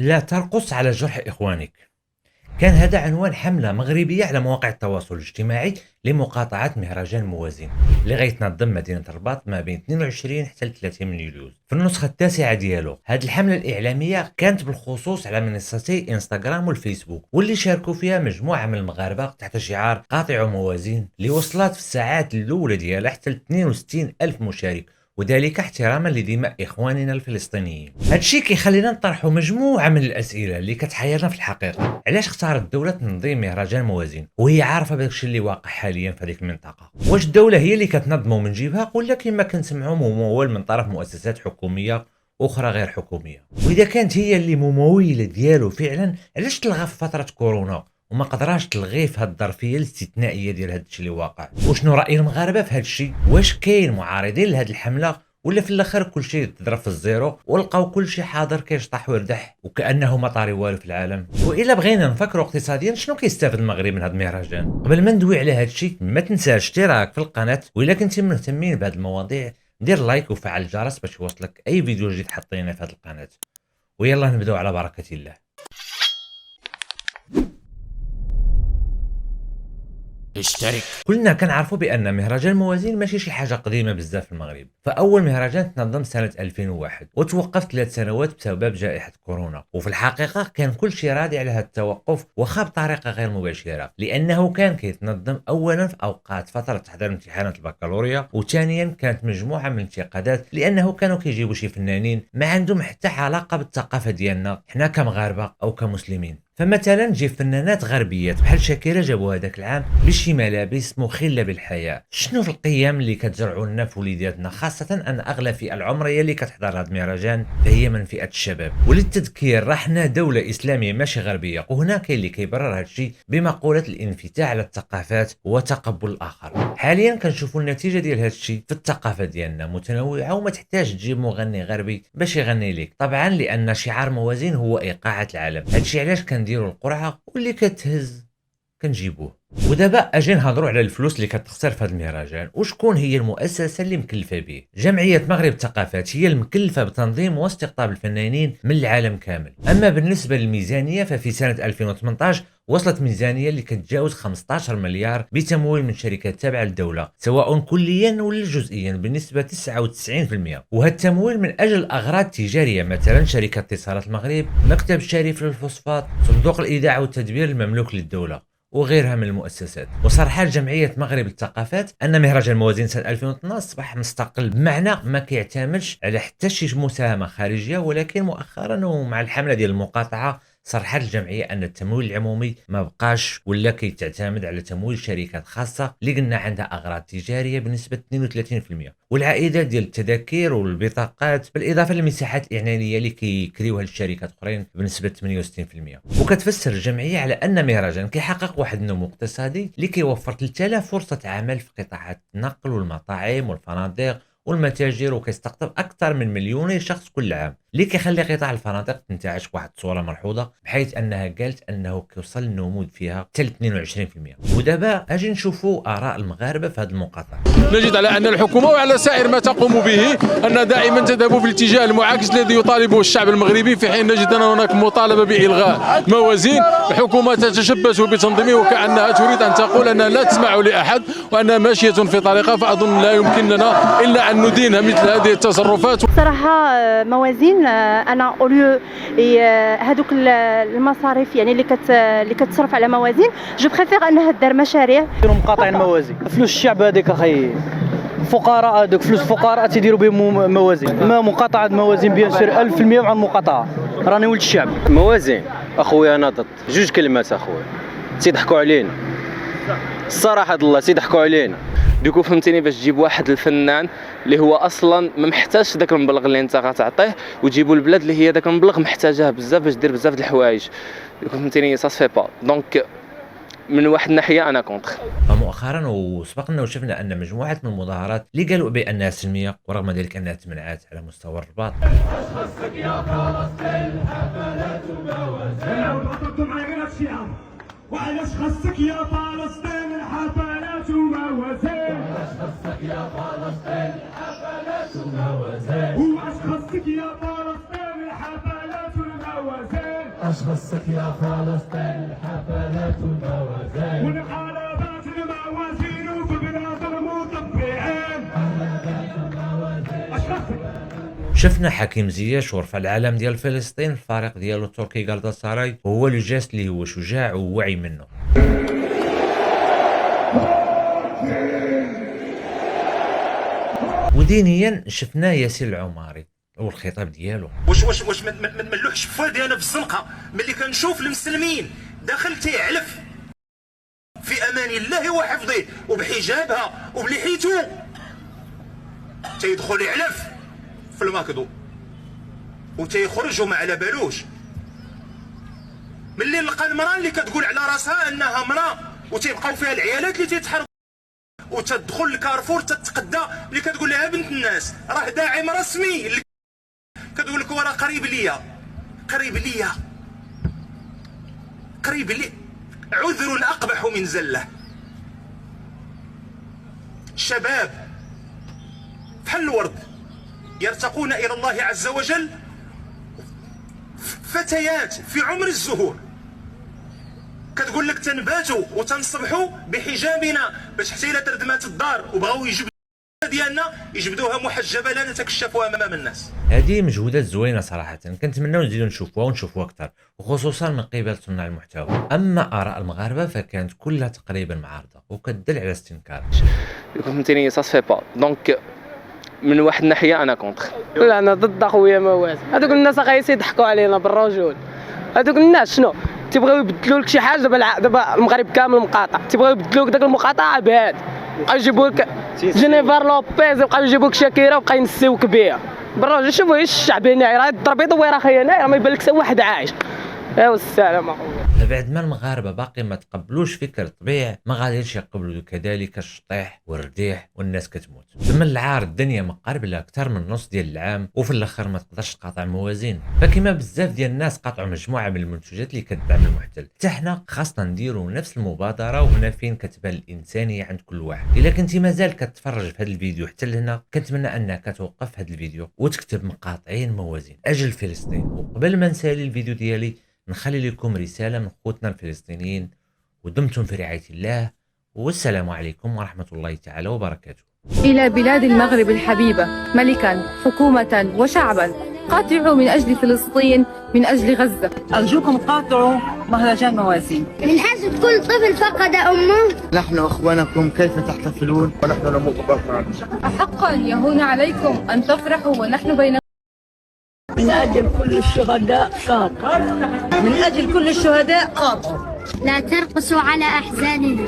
لا ترقص على جرح إخوانك. كان هذا عنوان حملة مغربية على مواقع التواصل الاجتماعي لمقاطعة مهرجان موازين اللي غيتنظم مدينة الرباط ما بين 22 حتى ل 30 من يوليو. في النسخة التاسعة ديالو هذه الحملة الإعلامية كانت بالخصوص على منصتي انستغرام والفيسبوك، واللي شاركوا فيها مجموعة من المغاربة تحت شعار قاطعوا موازين، اللي وصلت في الساعات الأولى ديالها حتى ل 62 ألف مشارك، وذلك احتراما لدماء إخواننا الفلسطينيين. هادشي كيخلينا نطرحوا مجموعة من الأسئلة اللي كتحيرنا في الحقيقة. علاش اختارت الدولة تنظيم مهرجان موازين وهي عارفة بداكشي اللي واقع حاليا في هذيك المنطقة؟ واش الدولة هي اللي كتنظمو من جيبها، ولا كما كنسمعوا ممول من طرف مؤسسات حكومية أخرى غير حكومية؟ وإذا كانت هي اللي ممولة ديالو فعلا، علاش تلغى في فترة كورونا وما قدراش تلغيه في هاد الظرفيه الاستثنائيه ديال هاد الشيء اللي واقع؟ وشنو راي المغاربه في هاد الشيء؟ واش كاين معارضين لهاد الحمله، ولا في الاخر كلشي تضرب في الزيرو ولقاو كلشي حاضر كيشطح ويردح وكانه ما طاري والو في العالم؟ والا بغينا نفكروا اقتصاديا، شنو كيستافد المغرب من هاد المهرجان؟ قبل ما ندوي على هاد الشيء ما تنساش اشتراك في القناه، والا كنتي مهتمين بهاد المواضيع دير لايك وفعل الجرس باش يوصلك اي فيديو جديد حطيناه في هاد القناه. ويلا نبداو على بركه الله. اشترك. كلنا كنعرفوا بان مهرجان الموازين ماشي شي حاجه قديمه بزاف في المغرب، فاول مهرجان تنظم سنه 2001 وتوقف 3 سنوات بسبب جائحه كورونا، وفي الحقيقه كان كل شيء راضي على هذا التوقف واخا بطريقه غير مباشره، لانه كان كيتنظم اولا في اوقات فتره تحضير امتحانات البكالوريا، وثانيا كانت مجموعه من الانتقادات لانه كانوا كيجيبوا شي فنانين ما عندهم حتى علاقه بالثقافه ديالنا حنا كمغاربه او كمسلمين. فمثلا تجيب فنانات غربيات بحال شاكيرا جابوا هذاك العام بشي ملابس مخله بالحياه. شنو في القيم اللي كتزرعوا لنا في وليداتنا، خاصه ان اغلب الفئه العمريه اللي كتحضر هذا المهرجان فهي من فئه الشباب؟ وللتذكير راه حنا دوله اسلاميه ماشي غربيه، وهنا كاين اللي كيبرر هذا الشيء بمقوله الانفتاح على الثقافات وتقبل الاخر. حاليا كنشوفوا النتيجه ديال هذا الشيء في الثقافه ديالنا متنوعه، وما تحتاج تجيب مغني غربي باش يغني لك، طبعا لان شعار موازين هو ايقاعه العالم. هذا الشيء علاش كنديروا القرعه واللي كتهز كنجيبوه. ودابا اجي نهضروا على الفلوس اللي كتخسر في هذا المهرجان، وشكون هي المؤسسه اللي مكلفه به؟ جمعيه مغرب الثقافات هي المكلفه بتنظيم واستقطاب الفنانين من العالم كامل. اما بالنسبه للميزانيه ففي سنه 2018 وصلت ميزانيه اللي كتجاوز 15 مليار بتمويل من شركات تابعه للدوله، سواء كليا ولا جزئيا بنسبه 99%، وهذا التمويل من اجل اغراض تجاريه، مثلا شركه اتصالات المغرب، مكتب الشريف للفوسفات، صندوق الايداع والتدبير المملوك للدوله وغيرها من المؤسسات. وصرح جمعية مغرب الثقافات أن مهرجان موازين سنة 2012 أصبح مستقل، بمعنى ما كيعتمدش على حتى شي مساهمة خارجية، ولكن مؤخرا ومع الحملة ديال المقاطعة صرحت الجمعيه ان التمويل العمومي ما بقاش ولا كيتعتمد على تمويل شركات خاصه اللي قلنا عندها اغراض تجاريه بنسبه 32%، والعائدات ديال التذاكر والبطاقات بالاضافه للمساحات الاعلانيه اللي كيكريوها الشركات اخرين بنسبه 68%. وكتفسر الجمعيه على ان مهرجان كيحقق واحد النمو اقتصادي اللي كيوفر 3000 فرصه عمل في قطاعات النقل والمطاعم والفنادق والمتاجر، وكيستقطب اكثر من مليوني شخص كل عام، اللي كيخلي قطاع الفنادق تنتعش بواحد الصوره ملحوظه، بحيث انها قالت انه كيوصل النمو فيها حتى ل 22%. ودابا اجي نشوفوا اراء المغاربه في هذه المقاطعه. نجد على ان الحكومه وعلى سائر ما تقوم به ان دائما تذهب في الاتجاه المعاكس الذي يطالبه الشعب المغربي، في حين نجد ان هناك مطالبه بالغاء موازين. الحكومه تتشبث بتنظيمه وكانها تريد ان تقول انها لا تسمع لاحد وانها ماشيه في طريقها، فاظن لا يمكن لنا الا ان ندين مثل هذه التصرفات. صراحه موازين انا اوليو هذوك المصاريف يعني اللي كتصرف على موازين، جو بريفير انها دار مشاريع. يديروا مقاطعين موازين، فلوس الشعب هذيك اخي، فقراء هذوك فلوس فقراء تيديروا بهم موازين. ما مقاطعه موازين بيان سور 1000% مع المقاطعه، راني ولد الشعب. موازين اخويا انا ضد، جوج كلمات اخويا، تيضحكوا علينا الصراحه الله، تيضحكوا علينا. دوكو فهمتيني، باش تجيب واحد الفنان اللي هو اصلا ما محتاجش داك المبلغ اللي انت غتعطيه، وتجيبوا البلاد اللي هي داك المبلغ محتاجاه بزاف باش دير بزاف د الحوايج، دوكو فهمتيني سا سفي با. دونك من واحد الناحيه انا كونتر. فمؤخرا وسبقنا وشفنا ان مجموعه من المظاهرات اللي قالوا بانها سلميه ورغم ذلك انها تمنعت على مستوى الرباط. وعلاش خصك يا فلسطين الحفلات وموازين؟ وعلاش خصك يا فلسطين الحفلات وموازين؟ وعلاش خصك يا فلسطين الحفلات والموازين؟ أشخصك يا فلسطين الحفلات والموازين والانقلابات الموازين وفي بلاد المطبعين أشخصك. شفنا حكيم زياش ورفع العلم ديال فلسطين في الفريق ديالو التركي غالدا ساراي، وهو لو جيست اللي هو شجاع ووعي منه. ودينيا شفناه ياسين العماري والخطاب ديالو. واش ما نملوحش فؤادي انا في الزنقه ملي كنشوف المسلمين داخل تيعلف في امان الله وحفظه وبحجابها وبلحيته تيدخل يعلف في الماكدو وتيخرج وما على بالوش. ملي نلقى المراه اللي كتقول على راسها انها مراه وتيبقاو فيها العيالات اللي تيتحركوا وتدخل الكارفور تتقدى اللي كتقول لها بنت الناس راه داعم رسمي اللي كتقول لك وراه قريب ليا عذر اقبح من زله. شباب بحال الورد يرتقون الى الله عز وجل، فتيات في عمر الزهور كتقول لك تنباتوا وتنصبحوا بحجابنا باش حتى الا تردمات الدار وبغاو يجبدوا ديالنا يجبدوها محجبه لا نتكشفوا امام الناس. هذه مجهودات زوينه صراحه، كنتمناو نزيدو نشوفوها اكثر، وخصوصا من قبل صناع المحتوى. اما اراء المغاربه فكانت كلها تقريبا معارضه وكتدل على استنكار. فهمتيني سا سفي با دونك من واحد الناحيه انا كونتر. لا انا ضد اخويا موازين. هذوك الناس اخايا يضحكوا علينا بالرجول. هذوك الناس شنو تيبغيو يبدلوا لك شي حاجه. دابا المغرب كامل مقاطع، تيبغيو يبدلوا لك داك المقاطعه بهاد، بقاو يجيبوا لك جينيفر لوبيز، بقاو يجيبوا لك شاكيرا وبقاو ينسيوك بها. بالرجل شوفوا هي الشعب هنا راه التربيط وين راه خايا هنا ما يبان لك حتى واحد عايش. ايوا السلام اخويا. بعد ما المغاربه باقي ما تقبلوش فكره الطبيعه، ما غاديش يقبلوا كذلك الشطيح والرديح والناس كتموت. من العار الدنيا مقربله اكثر من نص ديال العام، وفي الاخر ما تقدرش تقاطع الموازين. فكما بزاف ديال الناس قاطعوا مجموعه من المنتوجات اللي كتدعم المحتل، حتى حنا خاصنا نديروا نفس المبادره. وهنا فين كتبان الانسانيه عند كل واحد. الا كنتي مازال كتفرج في هذا الفيديو حتى لهنا، كنتمنى انك توقف هذا الفيديو وتكتب مقاطعين موازين اجل فلسطين. وقبل ما نسالي الفيديو ديالي نخلي لكم رسالة من خوتنا الفلسطينيين، ودمتم في رعاية الله، والسلام عليكم ورحمة الله تعالى وبركاته. إلى بلاد المغرب الحبيبة ملكا حكومة وشعبا، قاطعوا من أجل فلسطين، من أجل غزة. أرجوكم قاطعوا مهرجان موازين. من أجل كل طفل فقد أمه. نحن أخوانكم، كيف تحتفلون ونحن نموت ضربا؟ حقا يهون عليكم أن تفرحوا ونحن بين. من أجل كل الشهداء قاطعوا. من أجل كل الشهداء قاطعوا. لا ترقصوا على أحزاننا.